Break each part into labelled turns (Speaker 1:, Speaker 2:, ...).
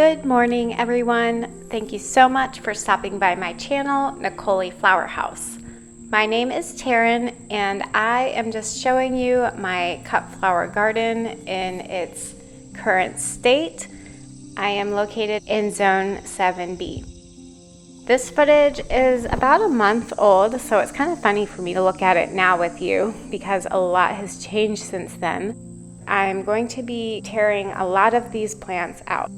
Speaker 1: Good morning, everyone. Thank you so much for stopping by my channel, Nicole Flower House. My name is Taryn, and I am just showing you my cut flower garden in its current state. I am located in Zone 7B. This footage is about a month old, so it's kind of funny for me to look at it now with you because a lot has changed since then. I'm going to be tearing a lot of these plants out.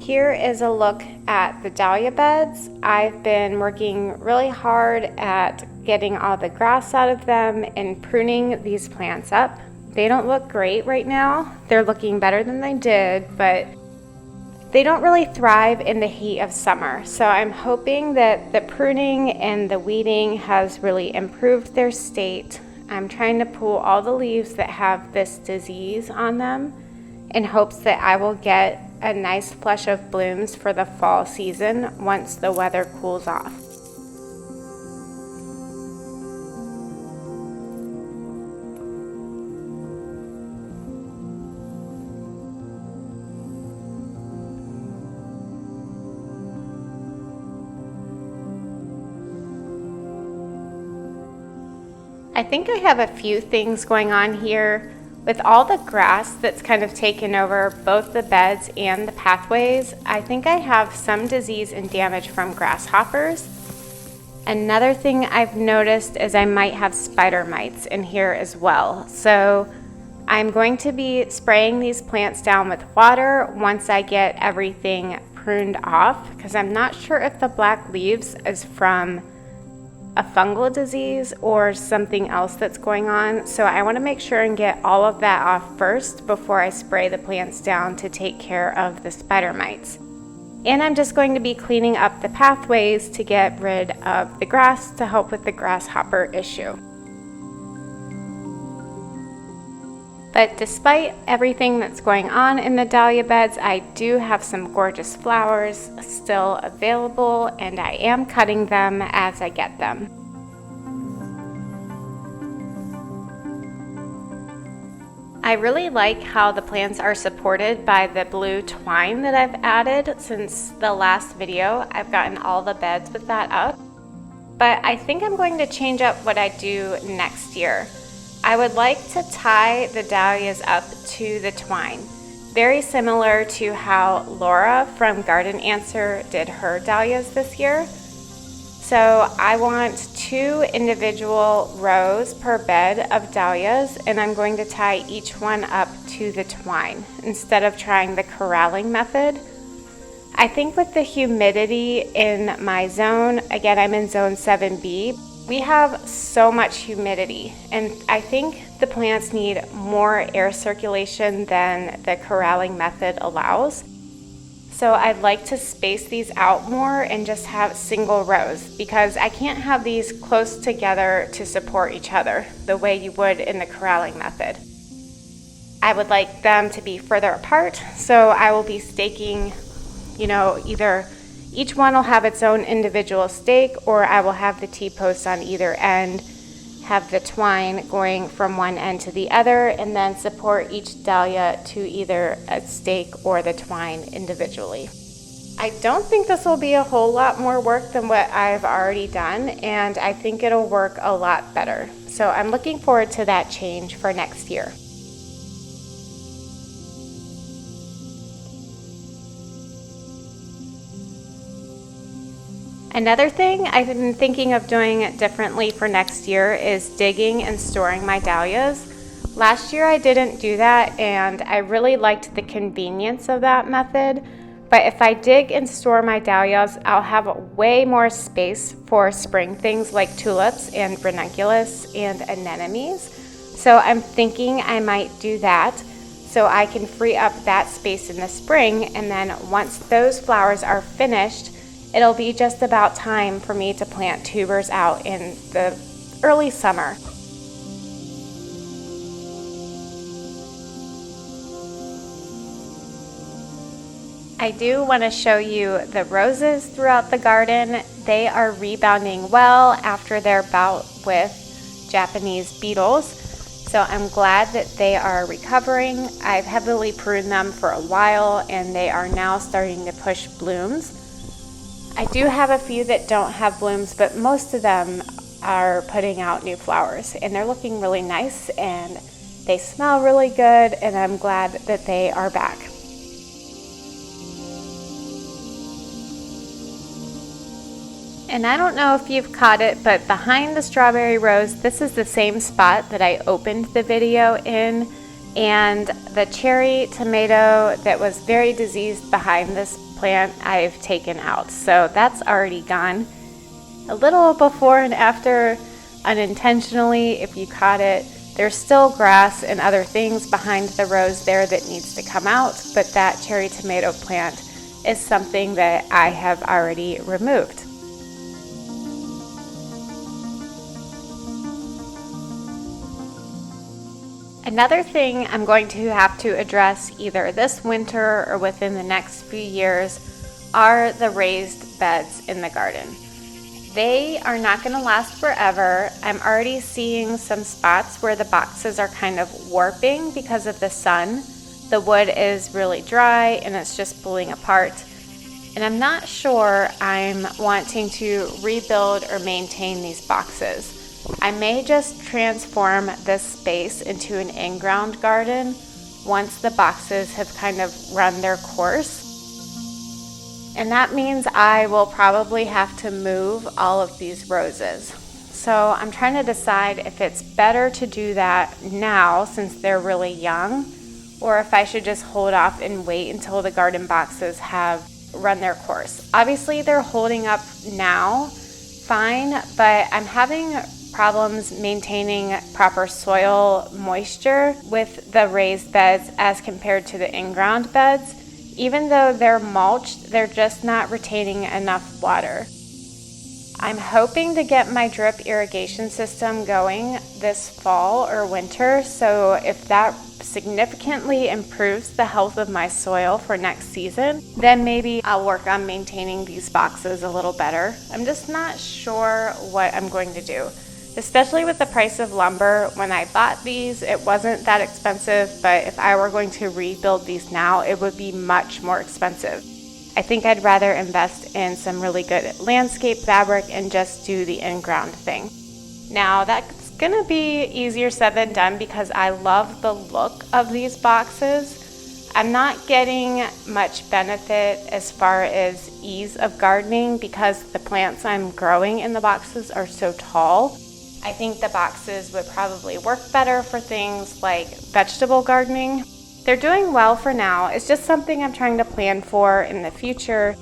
Speaker 1: Here is a look at the dahlia beds. I've been working really hard at getting all the grass out of them and pruning these plants up. They don't look great right now. They're looking better than they did, but they don't really thrive in the heat of summer. So I'm hoping that the pruning and the weeding has really improved their state. I'm trying to pull all the leaves that have this disease on them in hopes that I will get a nice flush of blooms for the fall season once the weather cools off. I think I have a few things going on here. With all the grass that's kind of taken over both the beds and the pathways, I think I have some disease and damage from grasshoppers. Another thing I've noticed is I might have spider mites in here as well. So I'm going to be spraying these plants down with water once I get everything pruned off, because I'm not sure if the black leaves is from a fungal disease or something else that's going on. So I want to make sure and get all of that off first before I spray the plants down to take care of the spider mites. And I'm just going to be cleaning up the pathways to get rid of the grass to help with the grasshopper issue. But despite everything that's going on in the dahlia beds, I do have some gorgeous flowers still available, and I am cutting them as I get them. I really like how the plants are supported by the blue twine that I've added since the last video. I've gotten all the beds with that up. But I think I'm going to change up what I do next year. I would like to tie the dahlias up to the twine, very similar to how Laura from Garden Answer did her dahlias this year. So I want 2 individual rows per bed of dahlias, and I'm going to tie each one up to the twine instead of trying the corralling method. I think with the humidity in my zone, again, I'm in zone 7B, we have so much humidity, and I think the plants need more air circulation than the corralling method allows. So I'd like to space these out more and just have single rows, because I can't have these close together to support each other the way you would in the corralling method. I would like them to be further apart, so I will be staking, either each one will have its own individual stake, or I will have the T-posts on either end, have the twine going from one end to the other, and then support each dahlia to either a stake or the twine individually. I don't think this will be a whole lot more work than what I've already done, and I think it'll work a lot better. So I'm looking forward to that change for next year. Another thing I've been thinking of doing differently for next year is digging and storing my dahlias. Last year I didn't do that, and I really liked the convenience of that method. But if I dig and store my dahlias, I'll have way more space for spring things like tulips and ranunculus and anemones. So I'm thinking I might do that so I can free up that space in the spring, and then once those flowers are finished, it'll be just about time for me to plant tubers out in the early summer. I do want to show you the roses throughout the garden. They are rebounding well after their bout with Japanese beetles. So I'm glad that they are recovering. I've heavily pruned them for a while and they are now starting to push blooms. I do have a few that don't have blooms, but most of them are putting out new flowers and they're looking really nice and they smell really good, and I'm glad that they are back. And I don't know if you've caught it, but behind the strawberry rose, this is the same spot that I opened the video in, and the cherry tomato that was very diseased behind this plant I've taken out. So that's already gone. A little before and after, unintentionally, if you caught it, there's still grass and other things behind the rose there that needs to come out, but that cherry tomato plant is something that I have already removed. Another thing I'm going to have to address either this winter or within the next few years are the raised beds in the garden. They are not going to last forever. I'm already seeing some spots where the boxes are kind of warping because of the sun. The wood is really dry and it's just pulling apart. And I'm not sure I'm wanting to rebuild or maintain these boxes. I may just transform this space into an in-ground garden once the boxes have kind of run their course. And that means I will probably have to move all of these roses. So I'm trying to decide if it's better to do that now since they're really young, or if I should just hold off and wait until the garden boxes have run their course. Obviously they're holding up now fine, but I'm having problems maintaining proper soil moisture with the raised beds as compared to the in-ground beds. Even though they're mulched, they're just not retaining enough water. I'm hoping to get my drip irrigation system going this fall or winter, so if that significantly improves the health of my soil for next season, then maybe I'll work on maintaining these boxes a little better. I'm just not sure what I'm going to do. Especially with the price of lumber. When I bought these, it wasn't that expensive, but if I were going to rebuild these now, it would be much more expensive. I think I'd rather invest in some really good landscape fabric and just do the in-ground thing. Now, that's gonna be easier said than done because I love the look of these boxes. I'm not getting much benefit as far as ease of gardening because the plants I'm growing in the boxes are so tall. I think the boxes would probably work better for things like vegetable gardening. They're doing well for now. It's just something I'm trying to plan for in the future.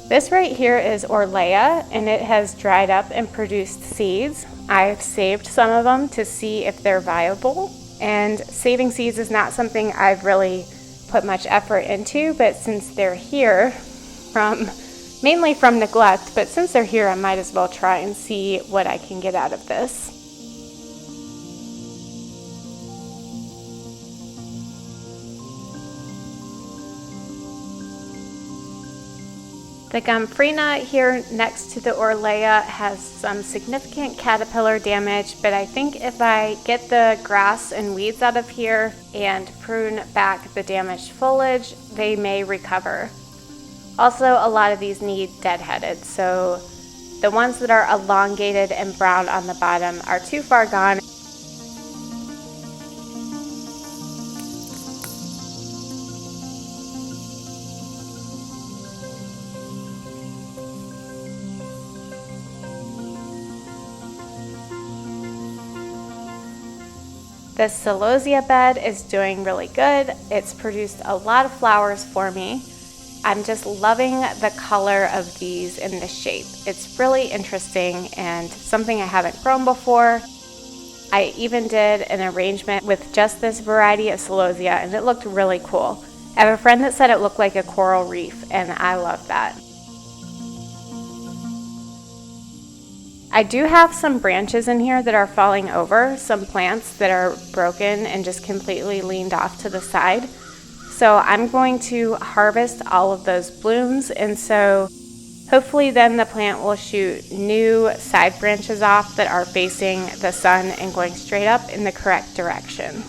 Speaker 1: This right here is Orlea, and it has dried up and produced seeds. I've saved some of them to see if they're viable, and saving seeds is not something I've really put much effort into, but since they're here mainly from neglect, but since they're here I might as well try and see what I can get out of this. The Gomphrena here next to the Orlea has some significant caterpillar damage, but I think if I get the grass and weeds out of here and prune back the damaged foliage, they may recover. Also, a lot of these need deadheaded, so the ones that are elongated and brown on the bottom are too far gone. This celosia bed is doing really good. It's produced a lot of flowers for me. I'm just loving the color of these in the shape. It's really interesting and something I haven't grown before. I even did an arrangement with just this variety of celosia and it looked really cool. I have a friend that said it looked like a coral reef and I love that. I do have some branches in here that are falling over, some plants that are broken and just completely leaned off to the side. So I'm going to harvest all of those blooms, and so hopefully then the plant will shoot new side branches off that are facing the sun and going straight up in the correct direction.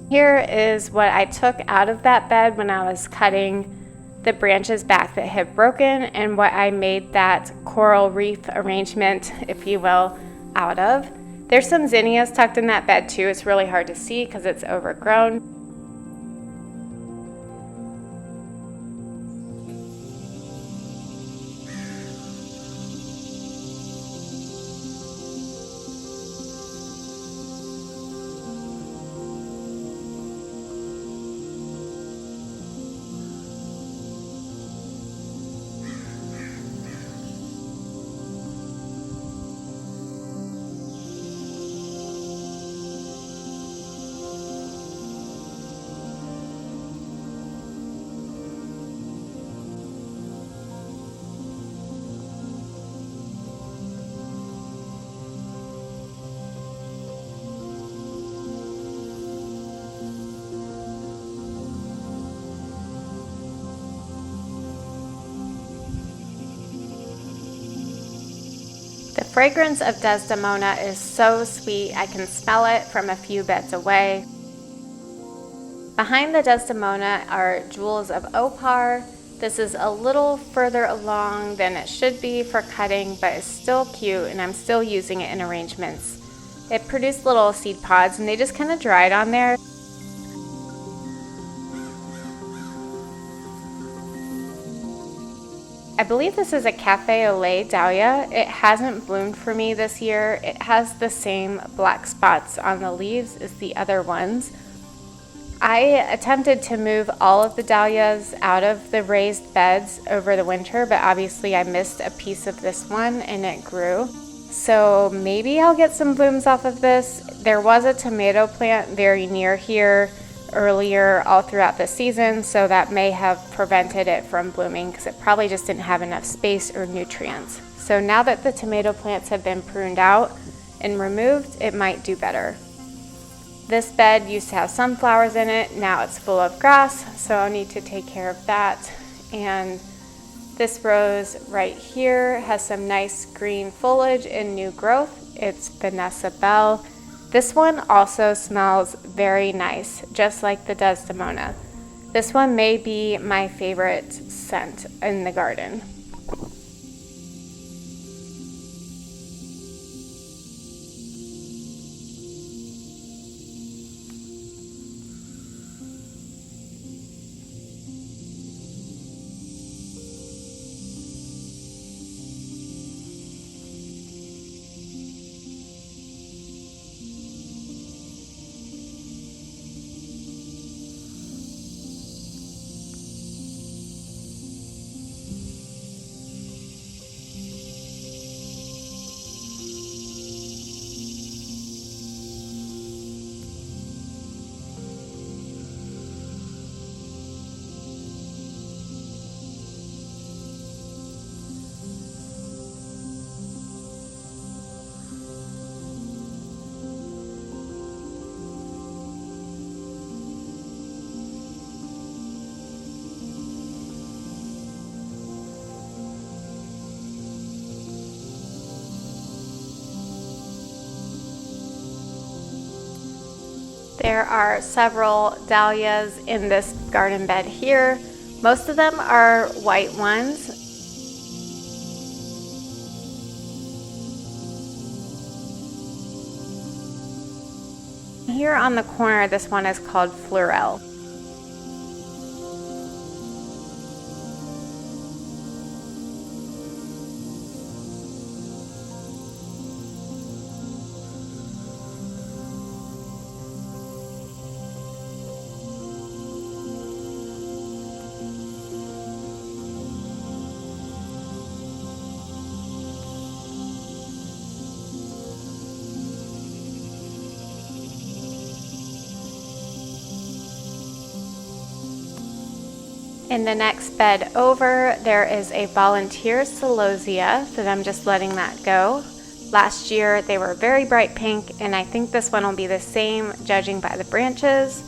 Speaker 1: Here is what I took out of that bed when I was cutting the branches back that had broken, and what I made that coral reef arrangement, if you will, out of. There's some zinnias tucked in that bed too. It's really hard to see because it's overgrown. The fragrance of Desdemona is so sweet. I can smell it from a few beds away. Behind the Desdemona are jewels of opar. This is a little further along than it should be for cutting, but it's still cute, and I'm still using it in arrangements. It produced little seed pods, and they just kind of dried on there. I believe this is a cafe au lait dahlia. It hasn't bloomed for me this year. It has the same black spots on the leaves as the other ones. I attempted to move all of the dahlias out of the raised beds over the winter, but obviously I missed a piece of this one and it grew. So maybe I'll get some blooms off of this. There was a tomato plant very near here earlier all throughout the season, so that may have prevented it from blooming because it probably just didn't have enough space or nutrients. So now that the tomato plants have been pruned out and removed, it might do better. This bed used to have sunflowers in it. Now it's full of grass, so I'll need to take care of that. And this rose right here has some nice green foliage and new growth. It's Vanessa Bell. This one also smells very nice, just like the Desdemona. This one may be my favorite scent in the garden. There are several dahlias in this garden bed here. Most of them are white ones. Here on the corner, this one is called Floral. In the next bed over, there is a volunteer celosia that I'm just letting that go. Last year they were very bright pink, and I think this one will be the same judging by the branches.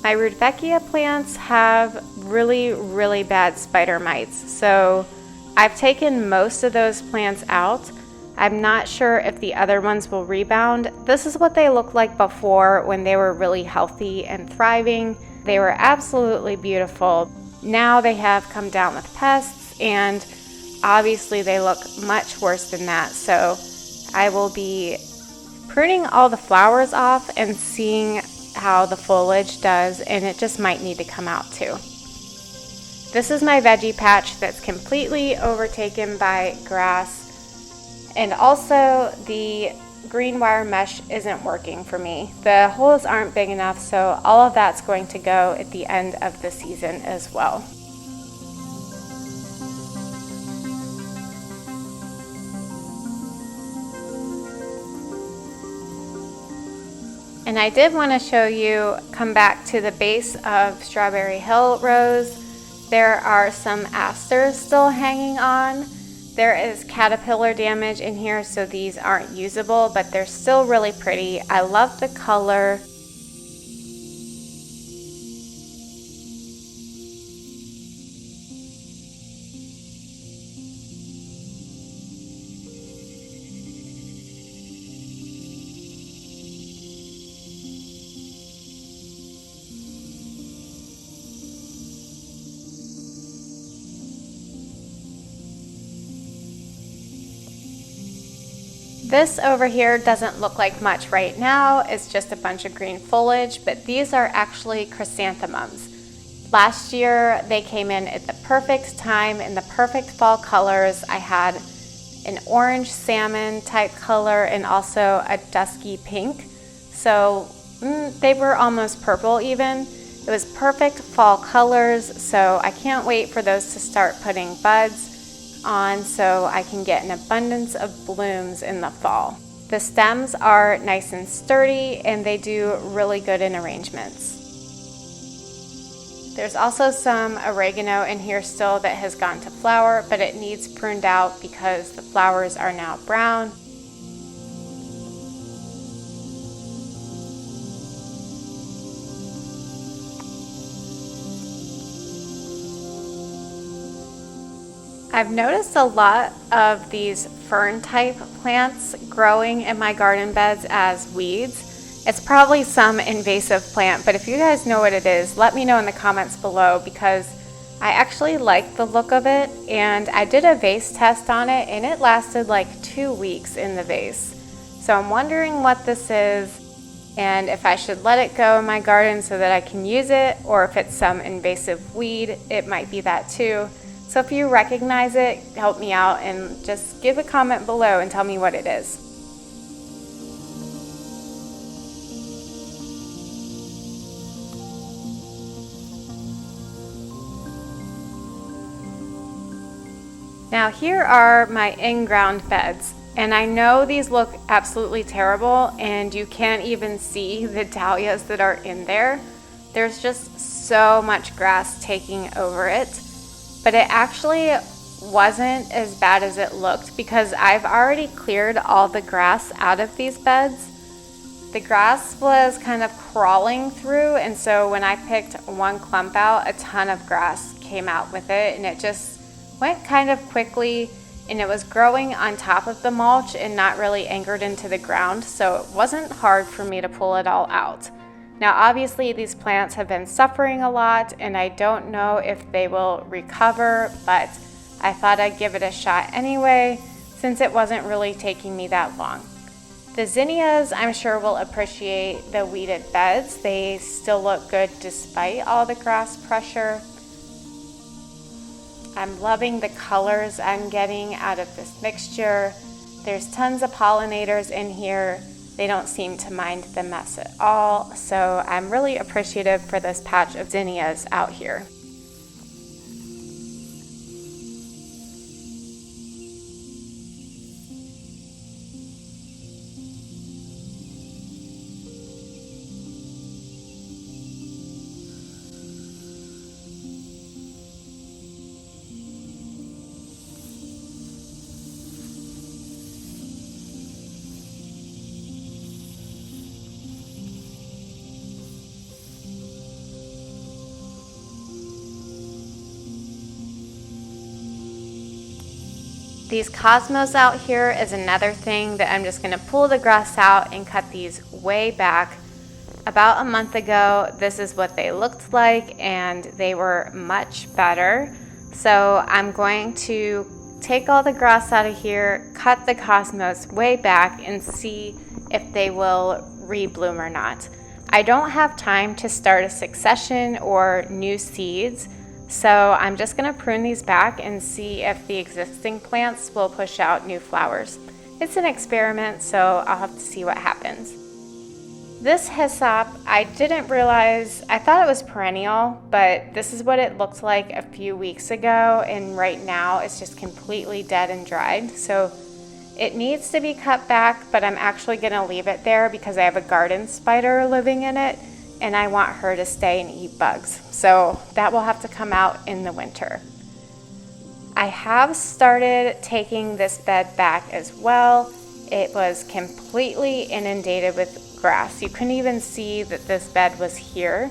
Speaker 1: My Rudbeckia plants have really bad spider mites, so I've taken most of those plants out. I'm not sure if the other ones will rebound. This is what they looked like before when they were really healthy and thriving. They were absolutely beautiful. Now they have come down with pests, and obviously they look much worse than that. So I will be pruning all the flowers off and seeing how the foliage does, and it just might need to come out too. This is my veggie patch that's completely overtaken by grass, and also the green wire mesh isn't working for me. The holes aren't big enough, so all of that's going to go at the end of the season as well. And I did want to show you, come back to the base of Strawberry Hill Rose. There are some asters still hanging on. There is caterpillar damage in here, so these aren't usable, but they're still really pretty. I love the color. This over here doesn't look like much right now. It's just a bunch of green foliage, but these are actually chrysanthemums. Last year they came in at the perfect time in the perfect fall colors. I had an orange salmon type color and also a dusky pink. So they were almost purple even. It was perfect fall colors, so I can't wait for those to start putting buds on so I can get an abundance of blooms in the fall. The stems are nice and sturdy, and they do really good in arrangements. There's also some oregano in here still that has gone to flower, but it needs pruned out because the flowers are now brown. I've noticed a lot of these fern type plants growing in my garden beds as weeds. It's probably some invasive plant, but if you guys know what it is, let me know in the comments below, because I actually like the look of it, and I did a vase test on it and it lasted like 2 weeks in the vase. So I'm wondering what this is and if I should let it go in my garden so that I can use it, or if it's some invasive weed, it might be that too. So if you recognize it, help me out and just give a comment below and tell me what it is. Now here are my in-ground beds, and I know these look absolutely terrible and you can't even see the dahlias that are in there. There's just so much grass taking over it. But it actually wasn't as bad as it looked because I've already cleared all the grass out of these beds. The grass was kind of crawling through, and so when I picked one clump out, a ton of grass came out with it, and it just went kind of quickly, and it was growing on top of the mulch and not really anchored into the ground, so it wasn't hard for me to pull it all out. Now obviously these plants have been suffering a lot, and I don't know if they will recover, but I thought I'd give it a shot anyway since it wasn't really taking me that long. The zinnias I'm sure will appreciate the weeded beds. They still look good despite all the grass pressure. I'm loving the colors I'm getting out of this mixture. There's tons of pollinators in here. They don't seem to mind the mess at all, so I'm really appreciative for this patch of zinnias out here. These cosmos out here is another thing that I'm just going to pull the grass out and cut these way back. About a month ago, this is what they looked like, and they were much better. So I'm going to take all the grass out of here, cut the cosmos way back, and see if they will rebloom or not. I don't have time to start a succession or new seeds, so I'm just going to prune these back and see if the existing plants will push out new flowers. It's an experiment, so I'll have to see what happens. This hyssop, I didn't realize, I thought it was perennial, but this is what it looked like a few weeks ago, and right now it's just completely dead and dried. So it needs to be cut back, but I'm actually going to leave it there because I have a garden spider living in it, and I want her to stay and eat bugs. So that will have to come out in the winter. I have started taking this bed back as well. It was completely inundated with grass. You couldn't even see that this bed was here.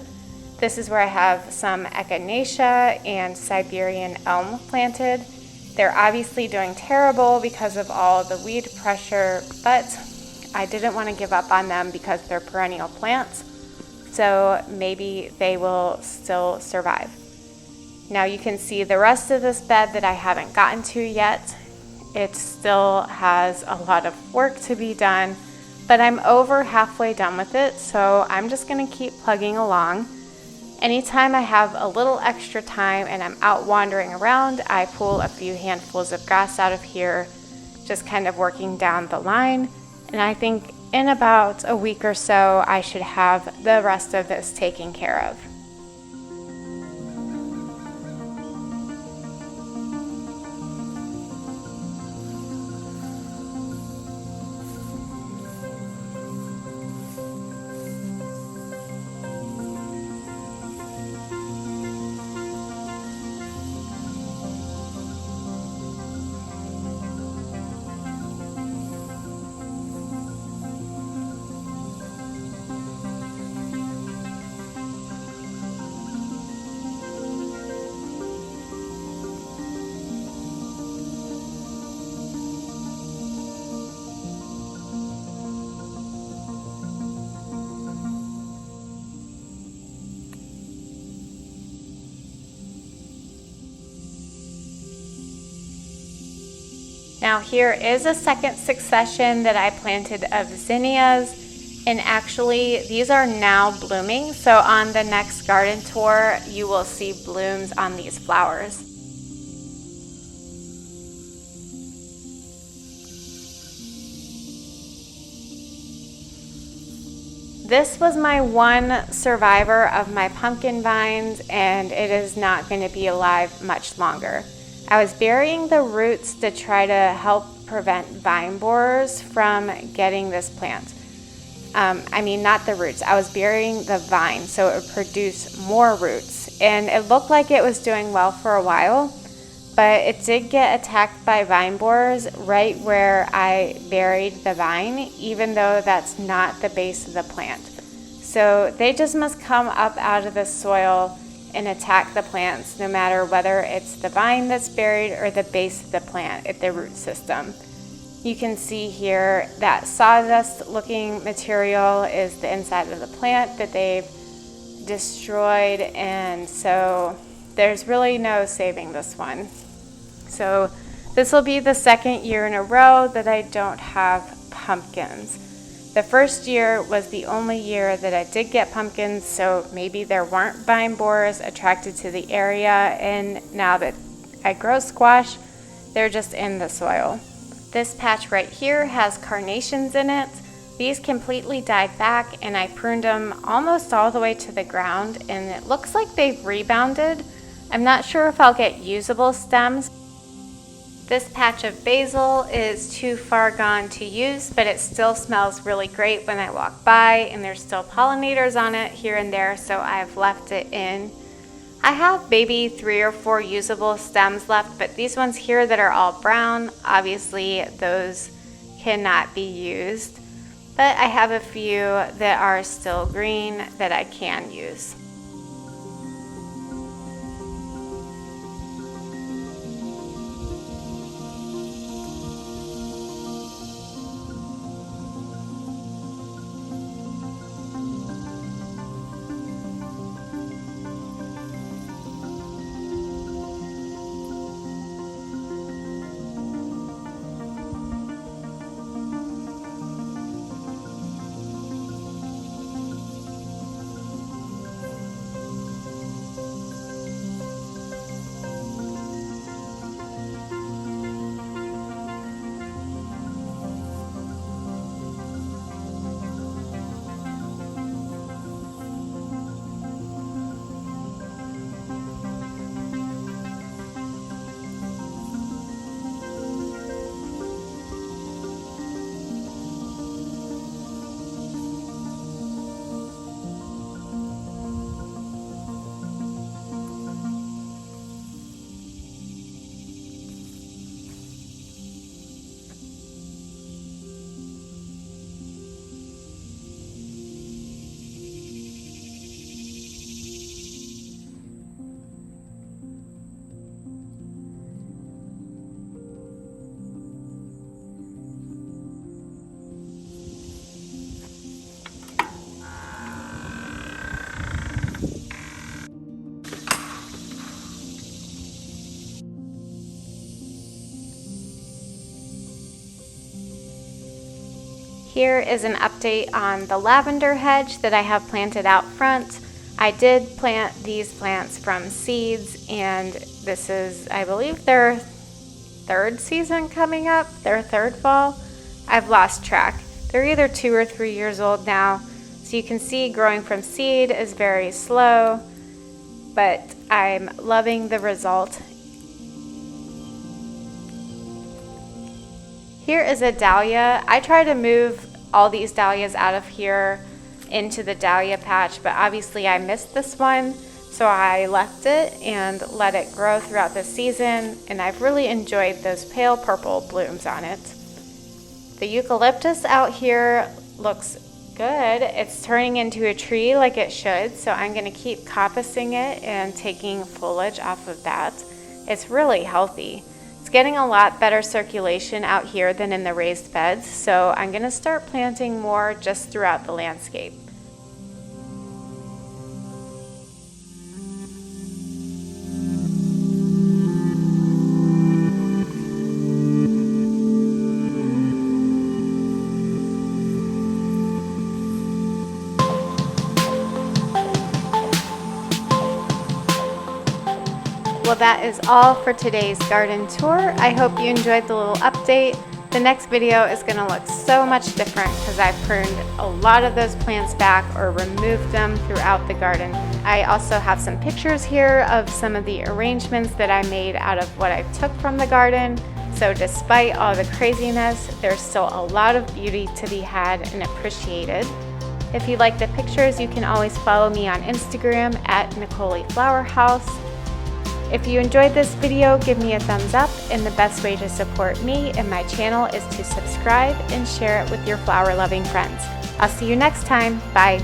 Speaker 1: This is where I have some echinacea and Siberian elm planted. They're obviously doing terrible because of all the weed pressure, but I didn't want to give up on them because they're perennial plants, so maybe they will still survive. Now you can see the rest of this bed that I haven't gotten to yet. It still has a lot of work to be done, but I'm over halfway done with it, so I'm just going to keep plugging along. Anytime I have a little extra time and I'm out wandering around, I pull a few handfuls of grass out of here, just kind of working down the line. And I think in about a week or so, I should have the rest of this taken care of. Now here is a second succession that I planted of zinnias, and actually these are now blooming, so on the next garden tour you will see blooms on these flowers. This was my one survivor of my pumpkin vines, and it is not going to be alive much longer. I was burying the roots to try to help prevent vine borers from getting this plant. Not the roots. I was burying the vine so it would produce more roots. And it looked like it was doing well for a while, but it did get attacked by vine borers right where I buried the vine, even though that's not the base of the plant. So they just must come up out of the soil and attack the plants, no matter whether it's the vine that's buried or the base of the plant at the root system. You can see here that sawdust looking material is the inside of the plant that they've destroyed, and so there's really no saving this one. So this will be the second year in a row that I don't have pumpkins. The first year was the only year that I did get pumpkins, so maybe there weren't vine borers attracted to the area, and now that I grow squash, they're just in the soil. This patch right here has carnations in it. These completely died back, and I pruned them almost all the way to the ground, and it looks like they've rebounded. I'm not sure if I'll get usable stems. This patch of basil is too far gone to use, but it still smells really great when I walk by, and there's still pollinators on it here and there, so I've left it in. I have maybe 3 or 4 usable stems left, but these ones here that are all brown, obviously those cannot be used. But I have a few that are still green that I can use. Here is an update on the lavender hedge that I have planted out front. I did plant these plants from seeds, and this is, I believe, their third season coming up, their third fall. I've lost track. They're either 2 or 3 years old now. So you can see growing from seed is very slow, but I'm loving the result. Here is a dahlia. I try to move all these dahlias out of here into the dahlia patch, but obviously I missed this one, so I left it and let it grow throughout the season, and I've really enjoyed those pale purple blooms on it. The eucalyptus out here looks good. It's turning into a tree like it should, so I'm going to keep coppicing it and taking foliage off of that. It's really healthy. It's getting a lot better circulation out here than in the raised beds, so I'm going to start planting more just throughout the landscape. Well, that is all for today's garden tour. I hope you enjoyed the little update. The next video is going to look so much different because I've pruned a lot of those plants back or removed them throughout the garden. I also have some pictures here of some of the arrangements that I made out of what I took from the garden. So despite all the craziness, there's still a lot of beauty to be had and appreciated. If you like the pictures, you can always follow me on Instagram at NicoleFlowerHouse. If you enjoyed this video, give me a thumbs up, and the best way to support me and my channel is to subscribe and share it with your flower loving friends. I'll see you next time. Bye.